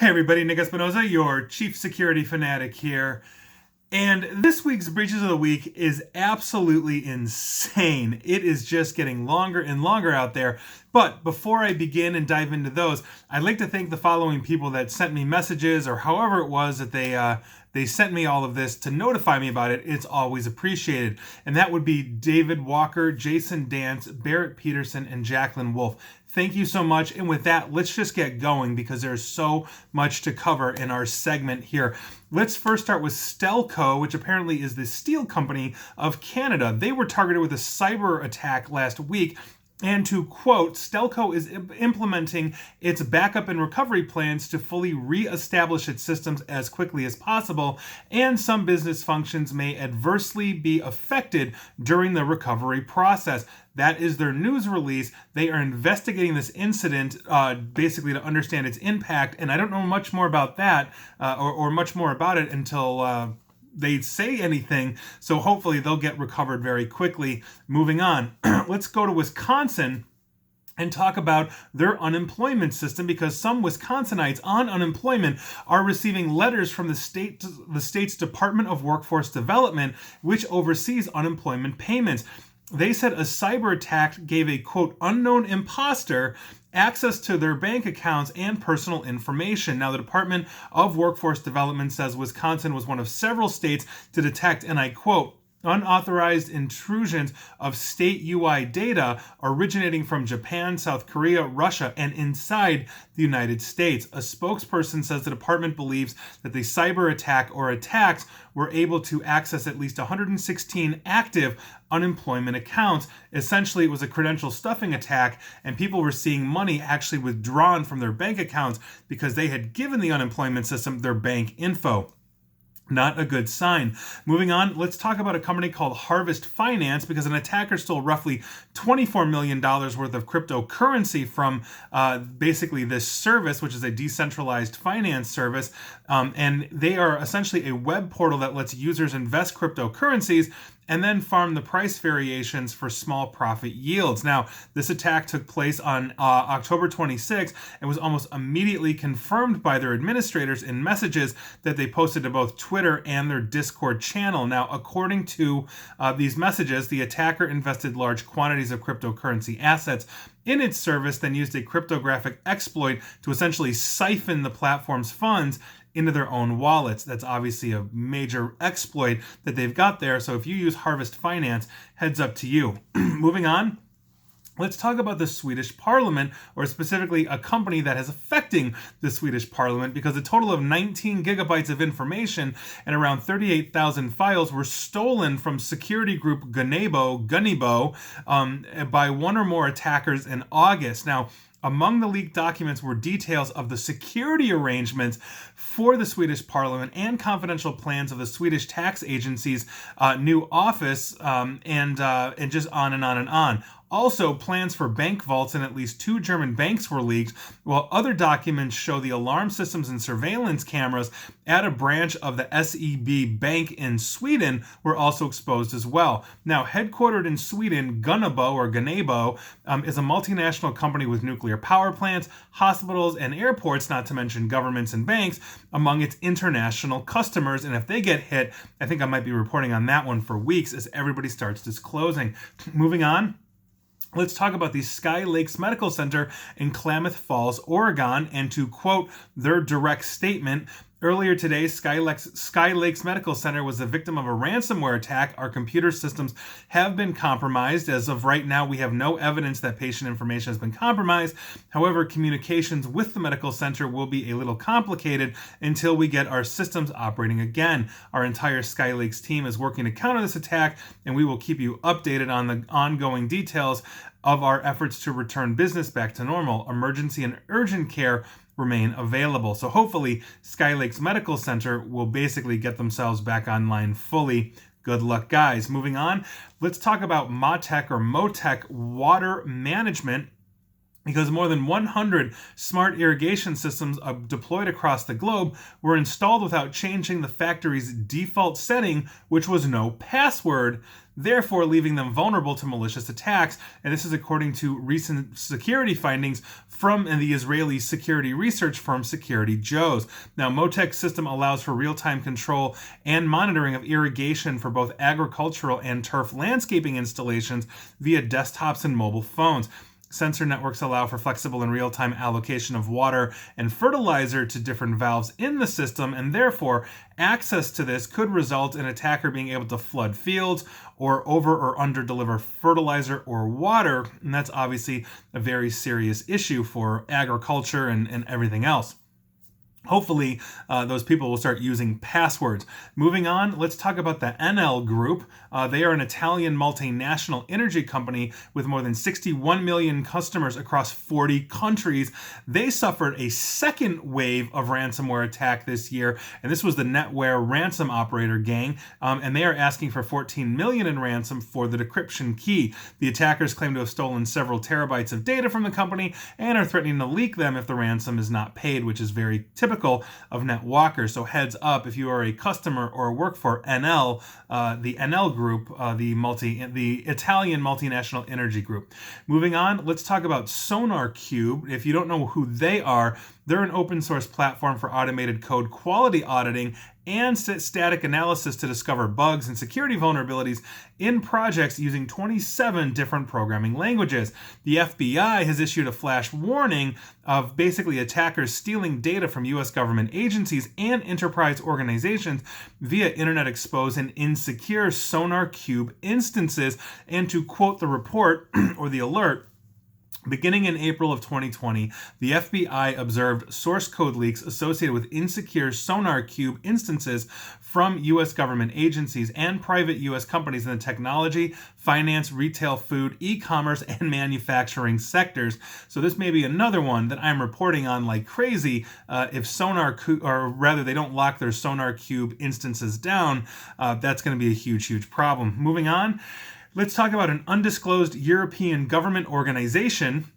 Hey everybody, Nick Espinoza, your chief security fanatic here. And this week's Breaches of the Week is absolutely insane. It is just getting longer and longer out there. But before I begin and dive into those, I'd like to thank the following people that sent me messages or however it was that they sent me all of this to notify me about it. It's always appreciated. And that would be David Walker, Jason Dance, Barrett Peterson, and Jacqueline Wolf. Thank you so much. And with that, let's just get going because there's so much to cover in our segment here. Let's first start with Stelco, which apparently is the steel company of Canada. They were targeted with a cyber attack last week. And to quote, Stelco is implementing its backup and recovery plans to fully re-establish its systems as quickly as possible, and some business functions may adversely be affected during the recovery process. That is their news release. They are investigating this incident basically to understand its impact, and I don't know much more about that or much more about it until they say anything, so hopefully they'll get recovered very quickly. Moving on, let's go to Wisconsin and talk about their unemployment system because some Wisconsinites on unemployment are receiving letters from the state's Department of Workforce Development, which oversees unemployment payments. They said a cyber attack gave a, quote, unknown imposter access to their bank accounts and personal information. Now, the Department of Workforce Development says Wisconsin was one of several states to detect, and I quote, unauthorized intrusions of state UI data originating from Japan, South Korea, Russia, and inside the United States. A spokesperson says the department believes that the cyber attack or attacks were able to access at least 116 active unemployment accounts. Essentially, it was a credential stuffing attack, and people were seeing money actually withdrawn from their bank accounts because they had given the unemployment system their bank info. Not a good sign. Moving on, let's talk about a company called Harvest Finance because an attacker stole roughly $24 million worth of cryptocurrency from basically this service, which is a decentralized finance service. And they are essentially a web portal that lets users invest cryptocurrencies and then farm the price variations for small profit yields. Now, this attack took place on October 26th and was almost immediately confirmed by their administrators in messages that they posted to both Twitter and their Discord channel. Now, according to these messages, the attacker invested large quantities of cryptocurrency assets in its service, then used a cryptographic exploit to essentially siphon the platform's funds into their own wallets. That's obviously a major exploit that they've got there. So if you use Harvest Finance, heads up to you. Moving on. Let's talk about the Swedish Parliament, or specifically a company that is affecting the Swedish Parliament, because a total of 19 gigabytes of information and around 38,000 files were stolen from security group Gunnebo by one or more attackers in August. Now, among the leaked documents were details of the security arrangements for the Swedish Parliament and confidential plans of the Swedish tax agency's new office, and just on and on and on. Also, plans for bank vaults in at least 2 German banks were leaked, while other documents show the alarm systems and surveillance cameras at a branch of the SEB Bank in Sweden were also exposed as well. Now, headquartered in Sweden, Gunnebo is a multinational company with nuclear power plants, hospitals, and airports, not to mention governments and banks, among its international customers. And if they get hit, I think I might be reporting on that one for weeks as everybody starts disclosing. Moving on. Let's talk about the Sky Lakes Medical Center in Klamath Falls, Oregon, and to quote their direct statement, earlier today, Sky Lakes Medical Center was the victim of a ransomware attack. Our computer systems have been compromised. As of right now, we have no evidence that patient information has been compromised. However, communications with the medical center will be a little complicated until we get our systems operating again. Our entire Sky Lakes team is working to counter this attack, and we will keep you updated on the ongoing details of our efforts to return business back to normal. Emergency and urgent care remain available. So hopefully Sky Lakes Medical Center will basically get themselves back online fully. Good luck, guys. Moving on, let's talk about Motec Water Management. because more than 100 smart irrigation systems deployed across the globe were installed without changing the factory's default setting, which was no password, therefore leaving them vulnerable to malicious attacks. And this is according to recent security findings from the Israeli security research firm Security Joe's. Now, Motec's system allows for real-time control and monitoring of irrigation for both agricultural and turf landscaping installations via desktops and mobile phones. Sensor networks allow for flexible and real-time allocation of water and fertilizer to different valves in the system, and therefore access to this could result in an attacker being able to flood fields or over or under deliver fertilizer or water, and that's obviously a very serious issue for agriculture and everything else. Hopefully, those people will start using passwords. Moving on, let's talk about the Enel Group. They are an Italian multinational energy company with more than 61 million customers across 40 countries. They suffered a second wave of ransomware attack this year, and this was the NetWare ransom operator gang, and they are asking for 14 million in ransom for the decryption key. The attackers claim to have stolen several terabytes of data from the company and are threatening to leak them if the ransom is not paid, which is very typical of NetWalker. So heads up if you are a customer or work for Enel, the Enel Group, the Italian multinational energy group. Moving on, let's talk about SonarQube. If you don't know who they are, they're an open source platform for automated code quality auditing and static analysis to discover bugs and security vulnerabilities in projects using 27 different programming languages. The FBI has issued a flash warning of basically attackers stealing data from U.S. government agencies and enterprise organizations via internet exposed and insecure SonarQube instances. And to quote the report or the alert, beginning in April of 2020, the FBI observed source code leaks associated with insecure SonarQube instances from U.S. government agencies and private U.S. companies in the technology, finance, retail, food, e-commerce, and manufacturing sectors. So this may be another one that I'm reporting on like crazy. If they don't lock their SonarQube instances down, that's going to be a huge, huge problem. Moving on. Let's talk about an undisclosed European government organization,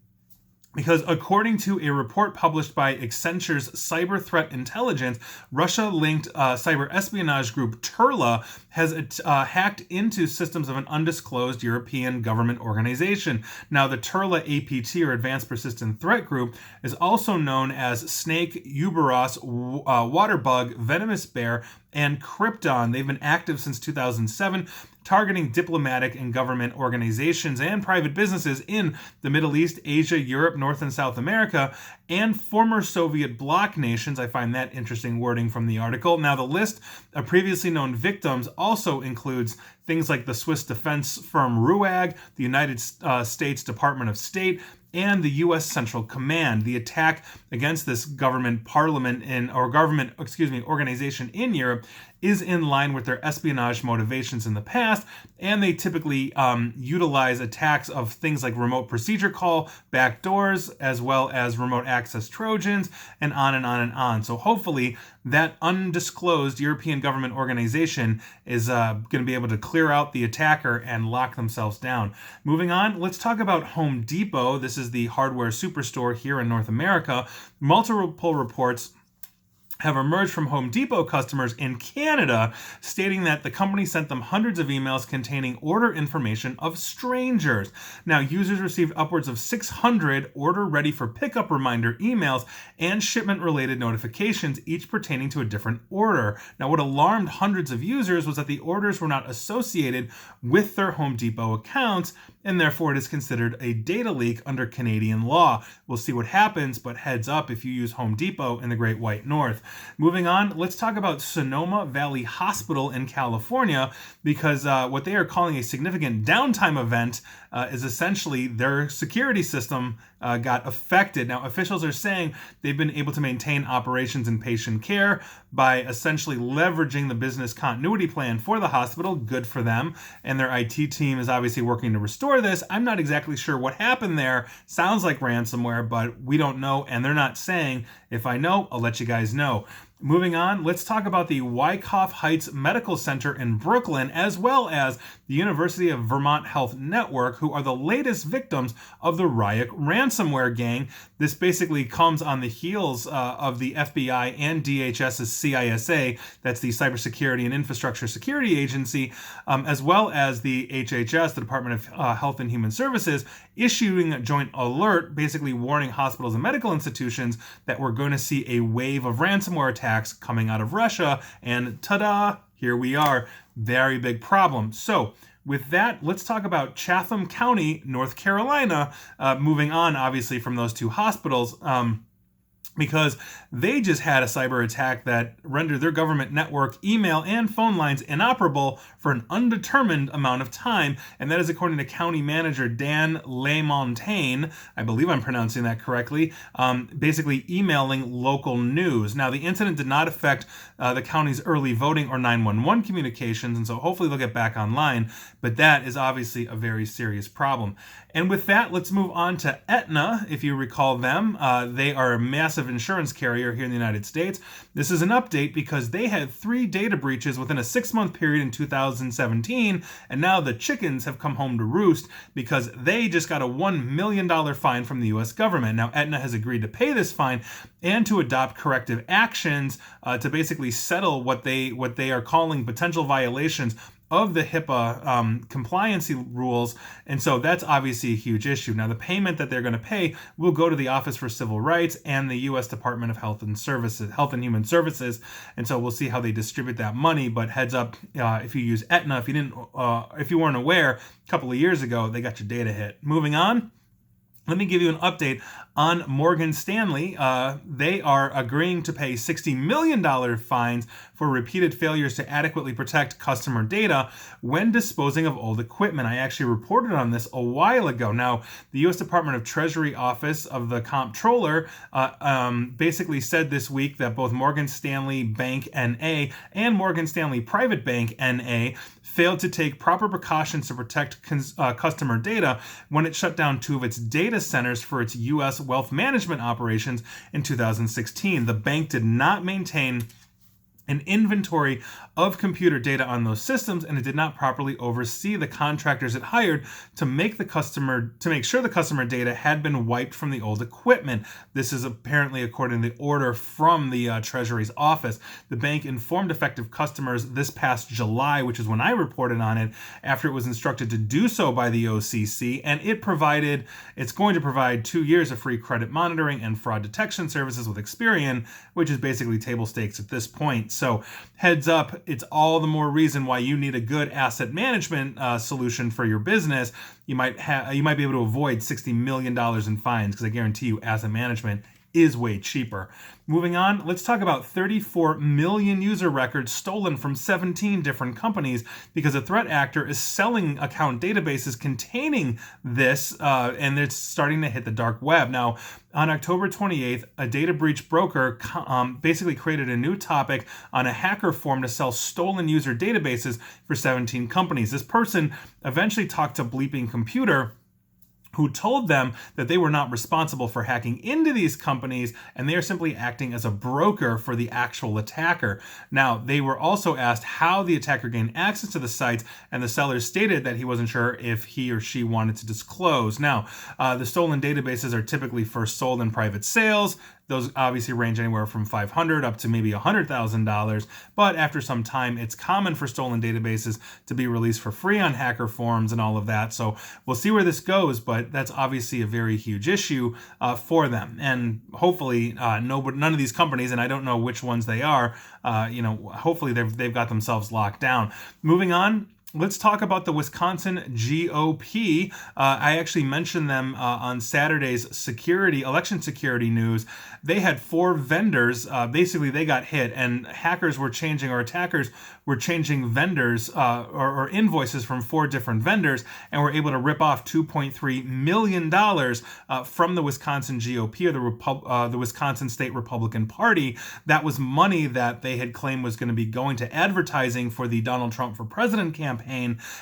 because according to a report published by Accenture's Cyber Threat Intelligence, Russia-linked cyber espionage group Turla has hacked into systems of an undisclosed European government organization. Now, the Turla APT, or Advanced Persistent Threat Group, is also known as Snake, Uberos, Waterbug, Venomous Bear, and Krypton. They've been active since 2007, targeting diplomatic and government organizations and private businesses in the Middle East, Asia, Europe, North and South America, and former Soviet bloc nations. I find that interesting wording from the article. Now, the list of previously known victims also includes things like the Swiss defense firm RUAG, the United States Department of State, and the U.S. Central Command. The attack against this organization in Europe is in line with their espionage motivations in the past, and they typically utilize attacks of things like remote procedure call, backdoors, as well as remote access Trojans, and on and on and on. So hopefully that undisclosed European government organization is going to be able to clear out the attacker and lock themselves down. Moving on, let's talk about Home Depot. This is the hardware superstore here in North America. Multiple reports have emerged from Home Depot customers in Canada stating that the company sent them hundreds of emails containing order information of strangers. Now, users received upwards of 600 order ready for pickup reminder emails and shipment related notifications, each pertaining to a different order. Now, what alarmed hundreds of users was that the orders were not associated with their Home Depot accounts, and therefore it is considered a data leak under Canadian law. We'll see what happens, but heads up if you use Home Depot in the Great White North. Moving on, let's talk about Sonoma Valley Hospital in California, because what they are calling a significant downtime event is essentially their security system got affected. Now, officials are saying they've been able to maintain operations and patient care by essentially leveraging the business continuity plan for the hospital. Good for them. And their IT team is obviously working to restore this. I'm not exactly sure what happened there. Sounds like ransomware, but we don't know, and they're not saying. If I know, I'll let you guys know. Moving on, let's talk about the Wyckoff Heights Medical Center in Brooklyn, as well as the University of Vermont Health Network, who are the latest victims of the Ryuk ransomware gang. This basically comes on the heels of the FBI and DHS's CISA, that's the Cybersecurity and Infrastructure Security Agency, as well as the HHS, the Department of Health and Human Services, issuing a joint alert, basically warning hospitals and medical institutions that we're going to see a wave of ransomware attacks coming out of Russia. And ta-da, here we are. Very big problem. So with that, let's talk about Chatham County, North Carolina, moving on, obviously, from those two hospitals. Because they just had a cyber attack that rendered their government network, email, and phone lines inoperable for an undetermined amount of time. And that is according to County Manager Dan LeMontagne, I believe I'm pronouncing that correctly, basically emailing local news. Now, the incident did not affect the county's early voting or 911 communications, and so hopefully they'll get back online. But that is obviously a very serious problem. And with that, let's move on to Aetna. If you recall them, they are a massive insurance carrier here in the United States. This is an update because they had 3 data breaches within a 6-month period in 2017, and now the chickens have come home to roost because they just got a $1 million fine from the U.S. government. Now, Aetna has agreed to pay this fine and to adopt corrective actions to basically settle what they are calling potential violations of the HIPAA compliancy rules, and so that's obviously a huge issue. Now, the payment that they're going to pay will go to the Office for Civil Rights and the U.S. Department of Health and Human Services, and so we'll see how they distribute that money. But heads up, if you use Aetna, if you weren't aware, a couple of years ago they got your data hit. Moving on. Let me give you an update on Morgan Stanley. They are agreeing to pay $60 million fines for repeated failures to adequately protect customer data when disposing of old equipment. I actually reported on this a while ago. Now, the U.S. Department of Treasury Office of the Comptroller basically said this week that both Morgan Stanley Bank N.A. and Morgan Stanley Private Bank N.A. failed to take proper precautions to protect customer data when it shut down 2 of its data centers for its U.S. wealth management operations in 2016. The bank did not maintain an inventory of computer data on those systems, and it did not properly oversee the contractors it hired to make sure the customer data had been wiped from the old equipment. This is apparently according to the order from the Treasury's office. The bank informed affected customers this past July, which is when I reported on it, after it was instructed to do so by the OCC, and it's going to provide 2 years of free credit monitoring and fraud detection services with Experian, which is basically table stakes at this point. So heads up, it's all the more reason why you need a good asset management solution for your business. You might be able to avoid $60 million in fines, because I guarantee you asset management is way cheaper. Moving on, let's talk about 34 million user records stolen from 17 different companies because a threat actor is selling account databases containing this, and it's starting to hit the dark web. Now, on October 28th, a data breach broker basically created a new topic on a hacker forum to sell stolen user databases for 17 companies. This person eventually talked to Bleeping Computer, who told them that they were not responsible for hacking into these companies, and they are simply acting as a broker for the actual attacker. Now, they were also asked how the attacker gained access to the sites, and the seller stated that he wasn't sure if he or she wanted to disclose. Now, the stolen databases are typically first sold in private sales. Those obviously range anywhere from $500 up to maybe $100,000, but after some time, it's common for stolen databases to be released for free on hacker forums and all of that. So we'll see where this goes, but that's obviously a very huge issue for them. And hopefully, none of these companies, and I don't know which ones they are, hopefully they've got themselves locked down. Moving on. Let's talk about the Wisconsin GOP. I actually mentioned them on Saturday's election security news. They had 4 vendors. Basically, they got hit, and attackers were changing vendors or invoices from 4 different vendors, and were able to rip off $2.3 million from the Wisconsin GOP, or the Wisconsin State Republican Party. That was money that they had claimed was going to be going to advertising for the Donald Trump for President campaign,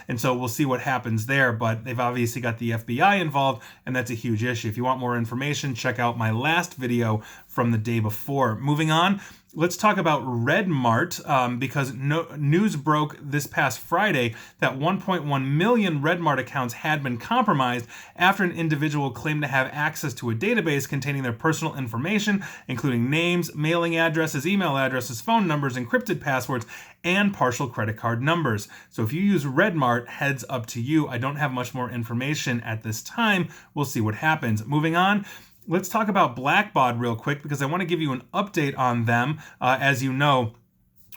and so we'll see what happens there. But they've obviously got the FBI involved, and that's a huge issue. If you want more information, check out my last video from the day before. Moving on, let's talk about Redmart, because news broke this past Friday that 1.1 million Redmart accounts had been compromised after an individual claimed to have access to a database containing their personal information, including names, mailing addresses, email addresses, phone numbers, encrypted passwords, and partial credit card numbers. So if you use Redmart, heads up to you. I don't have much more information at this time. We'll see what happens. Moving on. Let's talk about Blackbaud real quick because I want to give you an update on them. As you know,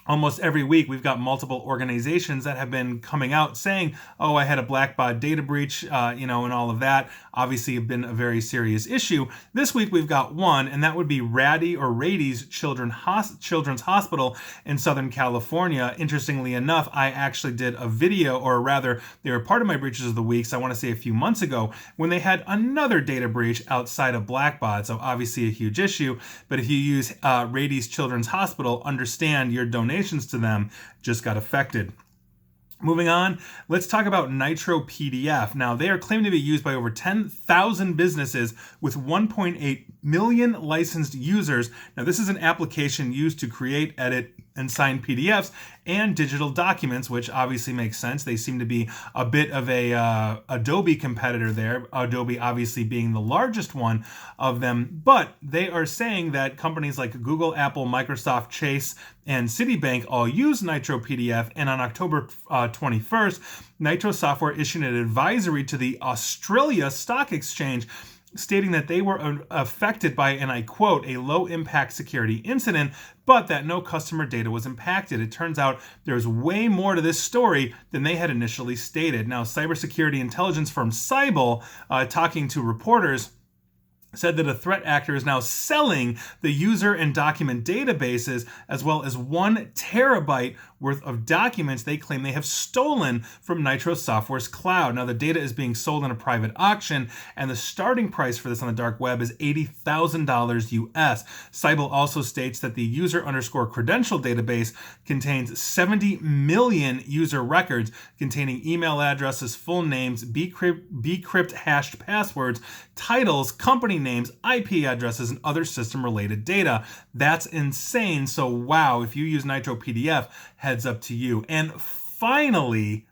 almost every week we've got multiple organizations that have been coming out saying, oh, I had a Blackbaud data breach, and all of that. Obviously, have been a very serious issue. This week we've got one, and that would be Rady's Children's Hospital in Southern California. Interestingly enough, I actually did a video, or rather, they were part of my breaches of the week, so I want to say a few months ago, when they had another data breach outside of Blackbaud. So obviously a huge issue, but if you use Rady's Children's Hospital, understand your donations to them just got affected. Moving on, let's talk about Nitro PDF. Now, they are claimed to be used by over 10,000 businesses with 1.8 million licensed users. Now, this is an application used to create, edit, and sign PDFs and digital documents, which obviously makes sense. They seem to be a bit of a Adobe competitor there, Adobe obviously being the largest one of them. But they are saying that companies like Google, Apple, Microsoft, Chase, and Citibank all use Nitro PDF, and on October 21st, Nitro Software issued an advisory to the Australia Stock Exchange stating that they were affected by, and I quote, a low-impact security incident, but that no customer data was impacted. It turns out there's way more to this story than they had initially stated. Now, cybersecurity intelligence firm Cybel, talking to reporters, said that a threat actor is now selling the user and document databases as well as 1 terabyte worth of documents they claim they have stolen from Nitro Software's cloud. Now, the data is being sold in a private auction, and the starting price for this on the dark web is $80,000 US. Cybel also states that the user_credential database contains 70 million user records containing email addresses, full names, bcrypt hashed passwords, titles, company names, IP addresses, and other system-related data. That's insane. So wow, if you use Nitro PDF, heads up to you. And finally,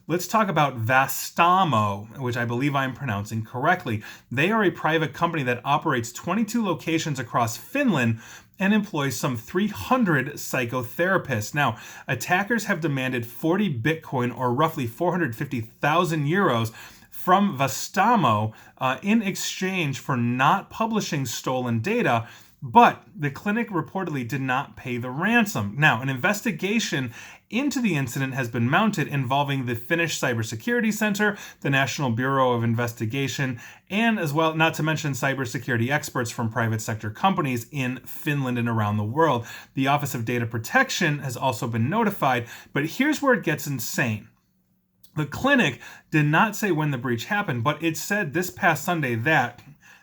let's talk about Vastamo, which I believe I'm pronouncing correctly. They are a private company that operates 22 locations across Finland and employs some 300 psychotherapists. Now, attackers have demanded 40 Bitcoin, or roughly 450,000 euros, from Vastamo in exchange for not publishing stolen data, but the clinic reportedly did not pay the ransom. Now, an investigation into the incident has been mounted involving the Finnish Cybersecurity Center, the National Bureau of Investigation, and as well, not to mention cybersecurity experts from private sector companies in Finland and around the world. The Office of Data Protection has also been notified, but here's where it gets insane. The clinic did not say when the breach happened, but it said this past Sunday that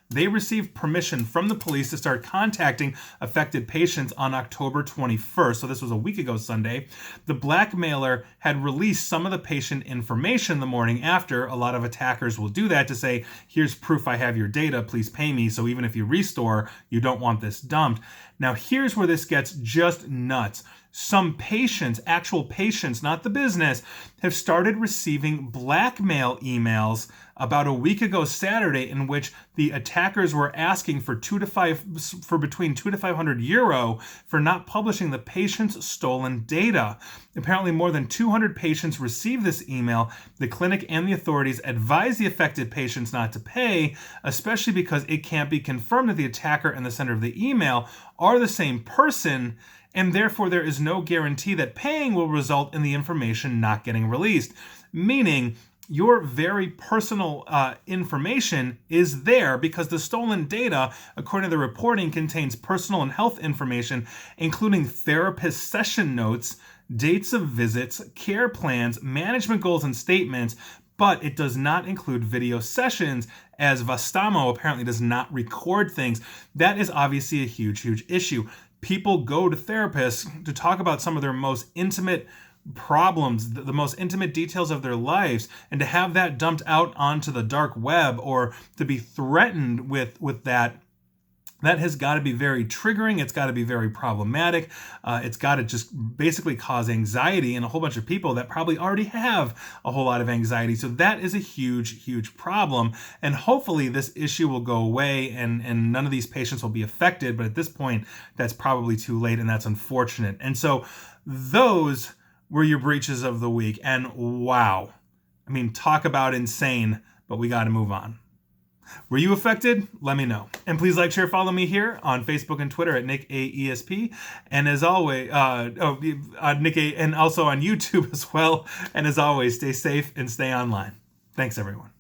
they received permission from the police to start contacting affected patients on October 21st. So this was a week ago Sunday. The blackmailer had released some of the patient information the morning after. A lot of attackers will do that to say, here's proof I have your data, please pay me. So even if you restore, you don't want this dumped. Now here's where this gets just nuts. Some patients, actual patients, not the business, have started receiving blackmail emails about a week ago Saturday, in which the attackers were asking for between 200 to 500 euro for not publishing the patient's stolen data. Apparently, more than 200 patients received this email. The clinic and the authorities advised the affected patients not to pay, especially because it can't be confirmed that the attacker and the sender of the email are the same person, and therefore there is no guarantee that paying will result in the information not getting released. Meaning, your very personal information is there because the stolen data, according to the reporting, contains personal and health information, including therapist session notes, dates of visits, care plans, management goals and statements, but it does not include video sessions, as Vastamo apparently does not record things. That is obviously a huge, huge issue. People go to therapists to talk about some of their most intimate problems, the most intimate details of their lives, and to have that dumped out onto the dark web, or to be threatened with that That has got to be very triggering. It's got to be very problematic. It's got to just basically cause anxiety in a whole bunch of people that probably already have a whole lot of anxiety. So that is a huge, huge problem. And hopefully this issue will go away and none of these patients will be affected. But at this point, that's probably too late, and that's unfortunate. And so those were your breaches of the week. And wow, I mean, talk about insane, but we got to move on. Were you affected? Let me know. And please like, share, follow me here on Facebook and Twitter at NickAESP. And as always, Nick A, and also on YouTube as well. And as always, stay safe and stay online. Thanks, everyone.